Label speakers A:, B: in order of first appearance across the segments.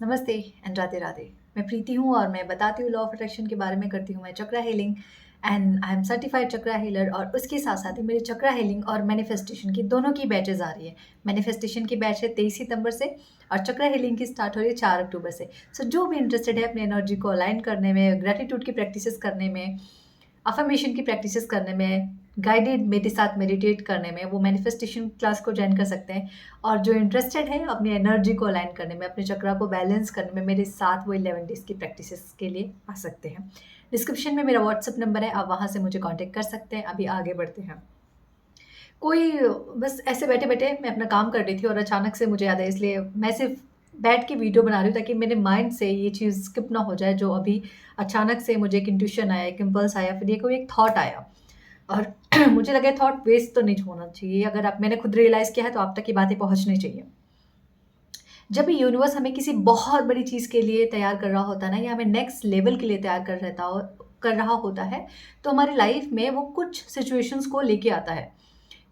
A: नमस्ते एंड राधे राधे। मैं प्रीति हूँ और मैं बताती हूँ लॉ ऑफ अट्रैक्शन के बारे में, करती हूँ मैं chakra healing and I am certified chakra healer. और उसके साथ साथ ही मेरी चक्रा हीलिंग और मैनिफेस्टेशन की दोनों की बैचेज आ रही है। मैनिफेस्टेशन की बैच है 23 सितंबर से और चक्रा हीलिंग की स्टार्ट हो रही है 4 अक्टूबर से। सो जो भी इंटरेस्टेड है अपनी एनर्जी को अलाइन करने में, ग्रेटिट्यूड की प्रैक्टिसेस करने में, अफर्मेशन की प्रैक्टिसेस करने में, गाइडेड मेरे साथ मेडिटेट करने में, वो मैनिफेस्टेशन क्लास को ज्वाइन कर सकते हैं। और जो इंटरेस्टेड है अपनी एनर्जी को अलाइन करने में, अपने चक्रा को बैलेंस करने में, मेरे साथ वो 11 डेज की प्रैक्टिसेस के लिए आ सकते हैं। डिस्क्रिप्शन में मेरा व्हाट्सअप नंबर है, आप वहाँ से मुझे कांटेक्ट कर सकते हैं। अभी आगे बढ़ते हैं। कोई बस ऐसे बैठे बैठे मैं अपना काम कर रही थी और अचानक से मुझे याद है, इसलिए मैं सिर्फ बैठ के वीडियो बना रही हूँ ताकि मेरे माइंड से ये चीज़ स्किप ना हो जाए। जो अभी अचानक से मुझे एक इंट्यूशन आया, एक इम्पल्स आया, फिर ये कोई एक थॉट आया और मुझे लगा थॉट वेस्ट तो नहीं होना चाहिए। अगर आप मैंने खुद रियलाइज़ किया है तो आप तक ये बातें पहुँचनी चाहिए। जब भी यूनिवर्स हमें किसी बहुत बड़ी चीज़ के लिए तैयार कर रहा होता है ना, या हमें नेक्स्ट लेवल के लिए तैयार कर रहा होता है, तो हमारी लाइफ में वो कुछ सिचुएशंस को लेके आता है।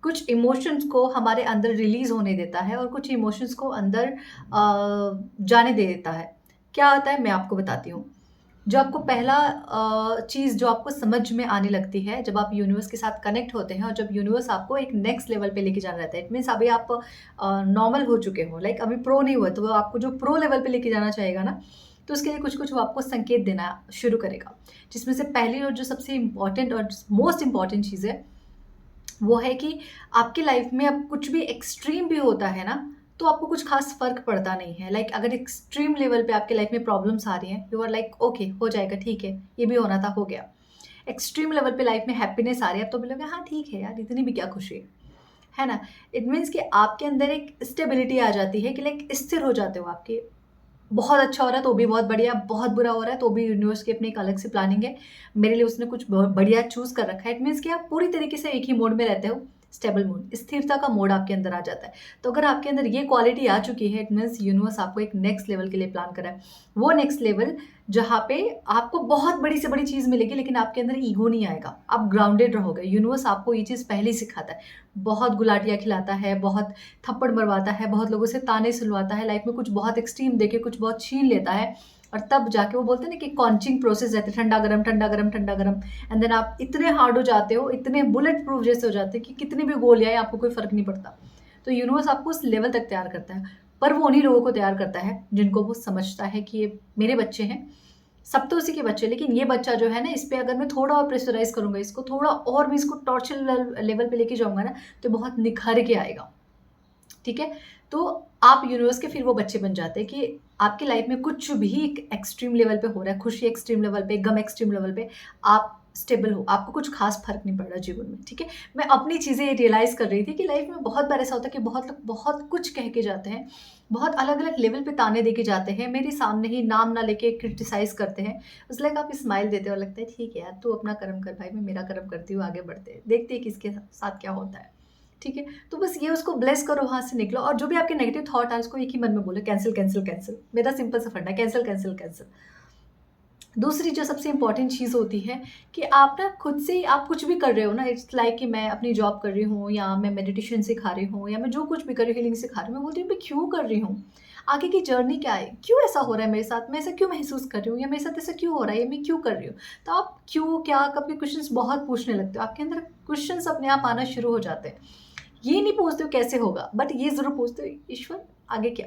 A: कुछ इमोशंस को हमारे अंदर रिलीज़ होने देता है और कुछ इमोशंस को अंदर जाने दे देता है। क्या होता है मैं आपको बताती हूँ। जो आपको पहला चीज़ जो आपको समझ में आने लगती है, जब आप यूनिवर्स के साथ कनेक्ट होते हैं और जब यूनिवर्स आपको एक नेक्स्ट लेवल पे लेके जाना रहता है। इट मीन्स अभी आप नॉर्मल हो चुके हो, लाइक अभी प्रो नहीं हुआ, तो वो आपको जो प्रो लेवल पे लेके जाना चाहेगा ना, तो उसके लिए कुछ-कुछ वो आपको संकेत देना शुरू करेगा। जिसमें से पहली और जो सबसे इम्पोर्टेंट और मोस्ट इम्पोर्टेंट चीज़ है, वो है कि आपकी लाइफ में अब कुछ भी एक्सट्रीम भी होता है ना, तो आपको कुछ खास फ़र्क पड़ता नहीं है। लाइक अगर एक्सट्रीम लेवल पे आपकी लाइफ में प्रॉब्लम्स आ रही हैं, यू आर लाइक ओके हो जाएगा, ठीक है, ये भी होना था, हो गया। एक्सट्रीम लेवल पे लाइफ में हैप्पीनेस आ रही है, अब तो बोलोगे हाँ ठीक है यार, इतनी भी क्या खुशी है ना? इट मीन्स कि आपके अंदर एक स्टेबिलिटी आ जाती है कि लाइक स्थिर हो जाते हो आपके। बहुत अच्छा हो रहा है तो भी बहुत बढ़िया, बहुत बुरा हो रहा है तो भी यूनिवर्स की अपनी एक अलग से प्लानिंग है। मेरे लिए उसने कुछ बहुत बढ़िया चूज़ कर रखा है। इट मीन्स कि आप पूरी तरीके से एक ही मोड में रहते हो, स्टेबल मोड, स्थिरता का मोड आपके अंदर आ जाता है। तो अगर आपके अंदर ये क्वालिटी आ चुकी है, इट मीन्स यूनिवर्स आपको एक नेक्स्ट लेवल के लिए प्लान कर रहा है। वो नेक्स्ट लेवल जहाँ पे आपको बहुत बड़ी से बड़ी चीज़ मिलेगी लेकिन आपके अंदर ईगो नहीं आएगा, आप ग्राउंडेड रहोगे। यूनिवर्स आपको ये चीज़ पहले ही सिखाता है। बहुत गुलाटियाँ खिलाता है, बहुत थप्पड़ मरवाता है, बहुत लोगों से ताने सुनवाता है, लाइफ में कुछ बहुत एक्सट्रीम देके कुछ बहुत छीन लेता है और तब जाके वो बोलते हैं ना कि कॉन्चिंग प्रोसेस रहता है, ठंडा गरम, ठंडा गरम, ठंडा गरम, एंड देन आप इतने हार्ड हो जाते हो, इतने बुलेट प्रूफ जैसे हो जाते हैं कि कितनी भी गोलियाँ आए आपको कोई फ़र्क नहीं पड़ता। तो यूनिवर्स आपको उस लेवल तक तैयार करता है, पर वो उन्हीं लोगों को तैयार करता है जिनको वो समझता है कि ये मेरे बच्चे हैं। सब तो उसी के बच्चे, लेकिन ये बच्चा जो है ना, इस पे अगर मैं थोड़ा और प्रेशराइज़ करूँगा, इसको थोड़ा और भी इसको टॉर्चर लेवल पे लेके जाऊँगा ना, तो बहुत निखर के आएगा। ठीक है? तो आप यूनिवर्स के फिर वो बच्चे बन जाते हैं कि आपकी लाइफ में कुछ भी एक एक्सट्रीम लेवल पे हो रहा है, खुशी एक्सट्रीम लेवल पे, गम एक्सट्रीम लेवल पे, आप स्टेबल हो, आपको कुछ खास फ़र्क नहीं पड़ रहा जीवन में, ठीक है? मैं अपनी चीज़ें रियलाइज़ कर रही थी कि लाइफ में बहुत बार ऐसा होता है कि बहुत लोग बहुत कुछ कह के जाते हैं, बहुत अलग-अलग लेवल पे ताने दे के जाते हैं, मेरे सामने ही नाम ना लेके क्रिटिसाइज़ करते हैं। इट्स लाइक आप स्माइल देते हो और लगता है ठीक है यार, तू अपना कर्म कर भाई, मैं मेरा कर्म करती हूँ, आगे बढ़ते हैं, देखते हैं किसके साथ क्या होता है। ठीक है? तो बस ये उसको ब्लेस करो, वहाँ से निकलो और जो भी आपके नेगेटिव थॉट है उसको एक ही मन में बोलो, कैंसल, कैंसल, कैंसल। मेरा सिंपल सा फंडा है, कैंसल, कैंसल, कैंसल। दूसरी जो सबसे इम्पोर्टेंट चीज़ होती है कि आप ना खुद से ही आप कुछ भी कर रहे हो ना, इट्स लाइक कि मैं अपनी जॉब कर रही हूँ या मैं मेडिटेशन सिखा रही हूँ या मैं जो कुछ भी कर रही हूँ, हीलिंग सिखा रही हूँ, मैं बोलती हूँ मैं क्यों कर रही हूँ? आगे की जर्नी क्या है? क्यों ऐसा हो रहा है मेरे साथ? मैं ऐसा क्यों महसूस कर रही हूँ या मेरे साथ ऐसा क्यों हो रहा है या मैं क्यों कर रही हूँ? तो आप क्यों, क्या, कब के क्वेश्चंस बहुत पूछने लगते हो। आपके अंदर क्वेश्चंस अपने आप आना शुरू हो जाते हैं। ये नहीं पूछते हो कैसे होगा, बट ये ज़रूर पूछते हो ईश्वर आगे क्या?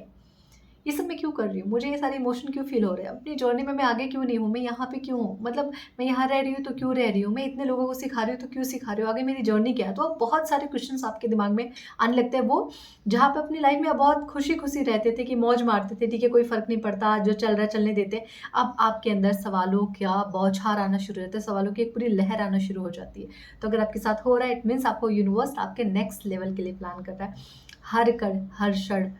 A: ये सब मैं क्यों कर रही हूँ? मुझे ये सारे इमोशन क्यों फ़ील हो रहे हैं? अपनी जर्नी में मैं आगे क्यों नहीं हूँ? मैं यहाँ पे क्यों हूँ? मतलब मैं यहाँ रह रही हूँ तो क्यों रह रही हूँ? मैं इतने लोगों को सिखा रही हूँ तो क्यों सिखा रही हूँ? आगे मेरी जर्नी क्या है? तो अब बहुत सारे क्वेश्चन्स आपके दिमाग में आने लगते हैं। वो जहाँ पे अपनी लाइफ़ में आप बहुत खुशी-खुशी रहते थे कि मौज मारते थे, ठीक है, कोई फ़र्क नहीं पड़ता, जो चल रहा है चलने देते। अब आपके अंदर सवालों का बौछार आना शुरू हो जाता है, सवालों की एक पूरी लहर आना शुरू हो जाती है। तो अगर आपके साथ हो रहा है, इट मीन्स आपको यूनिवर्स आपके नेक्स्ट लेवल के लिए प्लान कर रहा है। हर कण, हर क्षण,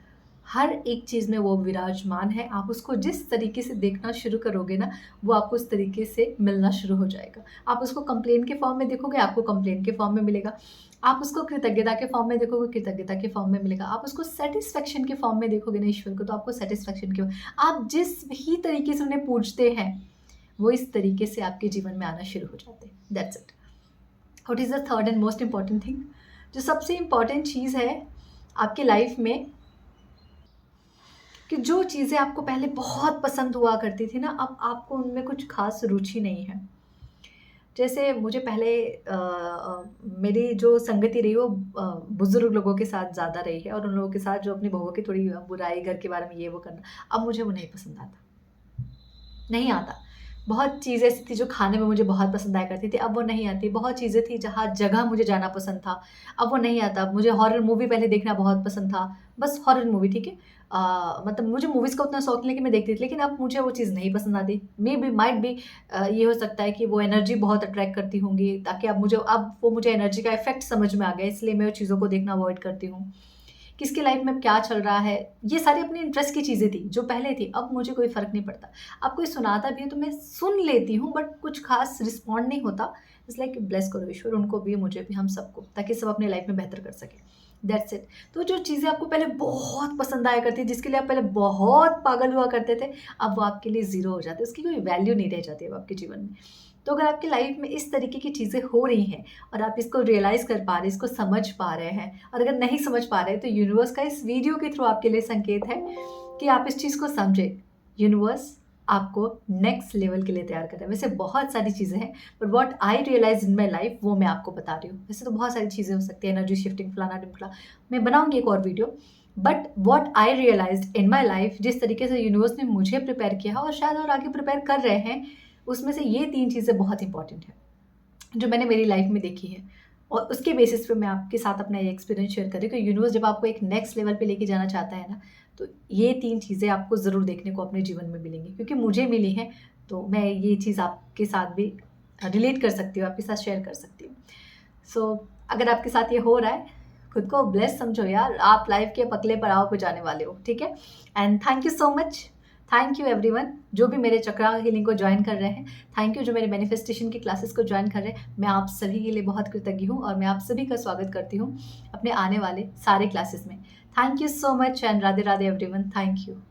A: हर एक चीज़ में वो विराजमान है। आप उसको जिस तरीके से देखना शुरू करोगे ना, वो आपको उस तरीके से मिलना शुरू हो जाएगा। आप उसको कंप्लेन के फॉर्म में देखोगे, आपको कंप्लेन के फॉर्म में मिलेगा। आप उसको कृतज्ञता के फॉर्म में देखोगे, कृतज्ञता के फॉर्म में मिलेगा। आप उसको सैटिस्फैक्शन के फॉर्म में देखोगे ना ईश्वर को, तो आपको सैटिस्फैक्शन के, आप जिस भी तरीके से उन्हें पूजते हैं, वो इस तरीके से आपके जीवन में आना शुरू हो जाते हैं। That's it. What is the third and most important thing? जो सबसे इम्पोर्टेंट चीज़ है आपकी लाइफ में, कि जो चीज़ें आपको पहले बहुत पसंद हुआ करती थी ना, अब आपको उनमें कुछ ख़ास रुचि नहीं है। जैसे मुझे पहले मेरी जो संगति रही वो बुज़ुर्ग लोगों के साथ ज़्यादा रही है, और उन लोगों के साथ जो अपनी बहुओं की थोड़ी बुराई घर के बारे में ये वो करना, अब मुझे वो नहीं पसंद आता। नहीं आता। बहुत चीज़ें ऐसी थी जो खाने में मुझे बहुत पसंद आया करती थी, अब वो नहीं आती। बहुत चीज़ें थी जहाँ जगह मुझे जाना पसंद था, अब वो नहीं आता। मुझे हॉरर मूवी पहले देखना बहुत पसंद था, बस हॉरर मूवी, ठीक है? मतलब मुझे मूवीज़ का उतना शौक नहीं है कि मैं देखती थी, लेकिन अब मुझे वो चीज़ नहीं पसंद आती। मेबी माइट बी ये हो सकता है कि वो एनर्जी बहुत अट्रैक्ट करती होंगी, ताकि अब वो मुझे एनर्जी का इफ़ेक्ट समझ में आ गया है, इसलिए मैं वो चीज़ों को देखना अवॉइड करती हूँ। किसकी लाइफ में क्या चल रहा है, ये सारी अपनी इंटरेस्ट की चीज़ें थी, जो पहले थी, अब मुझे कोई फ़र्क नहीं पड़ता। अब कोई सुनाता भी है तो मैं सुन लेती हूँ, बट कुछ ख़ास रिस्पॉन्ड नहीं होता। इट्स लाइक ब्लेस करो ईश्वर, उनको भी, मुझे भी, हम सबको, ताकि सब अपनी लाइफ में बेहतर कर सकें। That's it. तो जो चीज़ें आपको पहले बहुत पसंद आया करती थी, जिसके लिए आप पहले बहुत पागल हुआ करते थे, अब वो आपके लिए ज़ीरो हो जाते हैं, उसकी कोई वैल्यू नहीं रह जाती अब आपके जीवन में। तो अगर आपकी लाइफ में इस तरीके की चीज़ें हो रही हैं और आप इसको रियलाइज़ कर पा रहे हैं, इसको समझ पा रहे हैं, और अगर नहीं समझ पा रहे हैं, तो यूनिवर्स का इस वीडियो के थ्रू आपके लिए संकेत है कि आप इस चीज़ को समझें। यूनिवर्स आपको नेक्स्ट लेवल के लिए तैयार कर रहा है। वैसे बहुत सारी चीज़ें हैं, but what I realise in my life वो मैं आपको बता रही हूँ। वैसे तो बहुत सारी चीज़ें हो सकती है, एनर्जी शिफ्टिंग, फलाना-ढिमका, मैं बनाऊँगी एक और video. But what I realised in my life, जिस तरीके से यूनिवर्स ने मुझे प्रिपेयर किया है और शायद और आगे प्रिपेयर कर रहे हैं, उसमें से ये 3 चीज़ें बहुत इम्पोर्टेंट हैं, जो मैंने मेरी लाइफ में देखी है, और उसके बेसिस पे मैं आपके साथ अपना ये एक्सपीरियंस शेयर कर रही हूँ कि यूनिवर्स जब आपको एक नेक्स्ट लेवल पे लेके जाना चाहता है ना, तो ये 3 चीज़ें आपको ज़रूर देखने को अपने जीवन में मिलेंगी, क्योंकि मुझे मिली हैं, तो मैं ये चीज़ आपके साथ भी रिलेट कर सकती हूँ, आपके साथ शेयर कर सकती हूँ। सो अगर आपके साथ ये हो रहा है, खुद को ब्लेस समझो यार, आप लाइफ के पकले पड़ाव पे जाने वाले हो, ठीक है? And thank you so much, thank you everyone जो भी मेरे चक्रा हीलिंग को जॉइन कर रहे हैं। थैंक यू जो मेरे मैनिफेस्टेशन की क्लासेस को जॉइन कर रहे हैं। मैं आप सभी के लिए बहुत कृतज्ञ हूँ, और मैं आप सभी का स्वागत करती हूँ अपने आने वाले सारे क्लासेस में। Thank you so much and Radhe Radhe everyone, thank you.